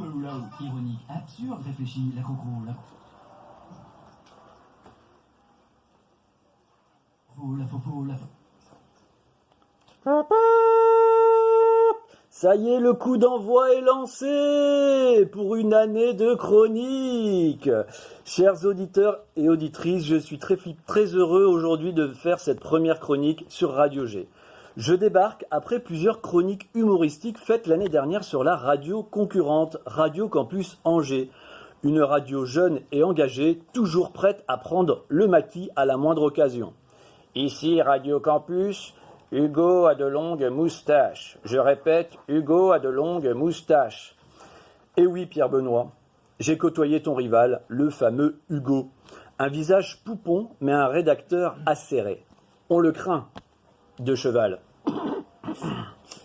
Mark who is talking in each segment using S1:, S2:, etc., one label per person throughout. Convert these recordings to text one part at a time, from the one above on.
S1: Ironique, absurde, réfléchi, la coco, la faux, la faux.
S2: Ça y est, le coup d'envoi est lancé pour une année de chronique. Chers auditeurs et auditrices, je suis très heureux aujourd'hui de faire cette première chronique sur Radio G. Je débarque après plusieurs chroniques humoristiques faites l'année dernière sur la radio concurrente, Radio Campus Angers. Une radio jeune et engagée, toujours prête à prendre le maquis à la moindre occasion. Ici Radio Campus, Hugo a de longues moustaches. Je répète, Hugo a de longues moustaches. Et oui, Pierre Benoît, j'ai côtoyé ton rival, le fameux Hugo. Un visage poupon, mais un rédacteur acéré. On le craint. De cheval.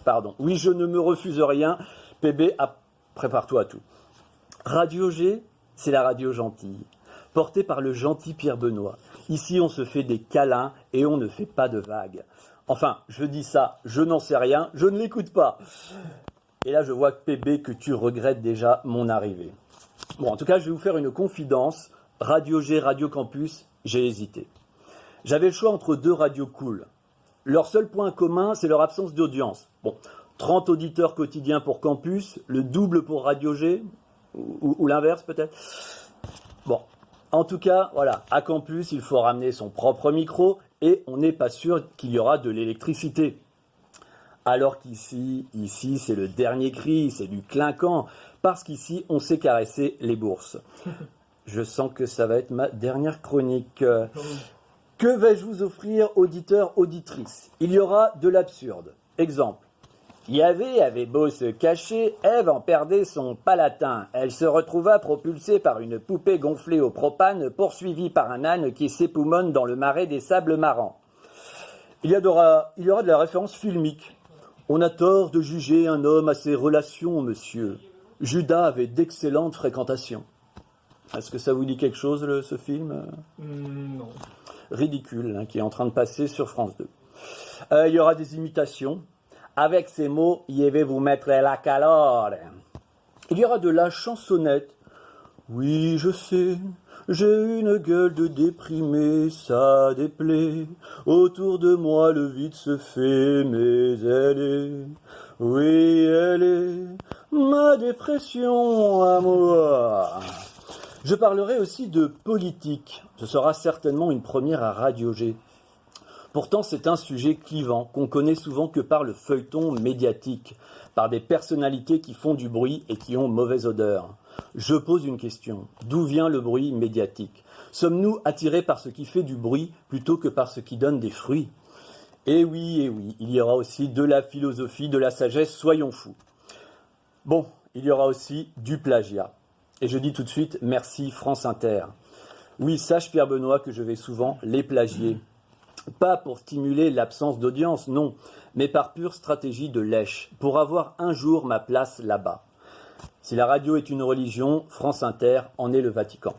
S2: Pardon. Oui, je ne me refuse rien. PB, prépare-toi à tout. Radio G, c'est la radio gentille, portée par le gentil Pierre Benoît. Ici, on se fait des câlins et on ne fait pas de vagues. Enfin, je dis ça, je n'en sais rien, je ne l'écoute pas. Et là, je vois que PB, que tu regrettes déjà mon arrivée. Bon, en tout cas, je vais vous faire une confidence. Radio G, Radio Campus, j'ai hésité. J'avais le choix entre deux radios cool. Leur seul point commun, c'est leur absence d'audience. Bon, 30 auditeurs quotidiens pour Campus, le double pour Radio G, ou l'inverse peut-être. Bon, en tout cas, voilà, à Campus, il faut ramener son propre micro et on n'est pas sûr qu'il y aura de l'électricité. Alors qu'ici, c'est le dernier cri, c'est du clinquant, parce qu'ici, on sait caresser les bourses. Je sens que ça va être ma dernière chronique. Que vais-je vous offrir, auditeurs, auditrices? Il y aura de l'absurde. Exemple. Yahvé avait beau se cacher, Ève en perdait son palatin. Elle se retrouva propulsée par une poupée gonflée au propane, poursuivie par un âne qui s'époumonne dans le marais des sables marrants. Il y aura de la référence filmique. On a tort de juger un homme à ses relations, monsieur. Judas avait d'excellentes fréquentations. Est-ce que ça vous dit quelque chose, ce film?
S3: Non.
S2: Ridicule, qui est en train de passer sur France 2. Il y aura des imitations. Avec ces mots, je vais vous mettre la calore. Il y aura de la chansonnette. Oui, je sais, j'ai une gueule de déprimé, ça déplaît. Autour de moi, le vide se fait, mais elle est... Oui, elle est ma dépression à moi. Je parlerai aussi de politique. Ce sera certainement une première à Radio G. Pourtant, c'est un sujet clivant qu'on connaît souvent que par le feuilleton médiatique, par des personnalités qui font du bruit et qui ont mauvaise odeur. Je pose une question. D'où vient le bruit médiatique? Sommes-nous attirés par ce qui fait du bruit plutôt que par ce qui donne des fruits? Eh oui, il y aura aussi de la philosophie, de la sagesse, soyons fous. Bon, il y aura aussi du plagiat. Et je dis tout de suite, merci France Inter. Oui, sache Pierre Benoît que je vais souvent les plagier. Pas pour stimuler l'absence d'audience, non, mais par pure stratégie de lèche, pour avoir un jour ma place là-bas. Si la radio est une religion, France Inter en est le Vatican.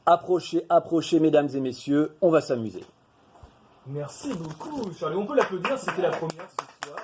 S2: Approchez, mesdames et messieurs, on va s'amuser.
S3: Merci beaucoup, Charlie. On peut l'applaudir, c'était la première ce soir.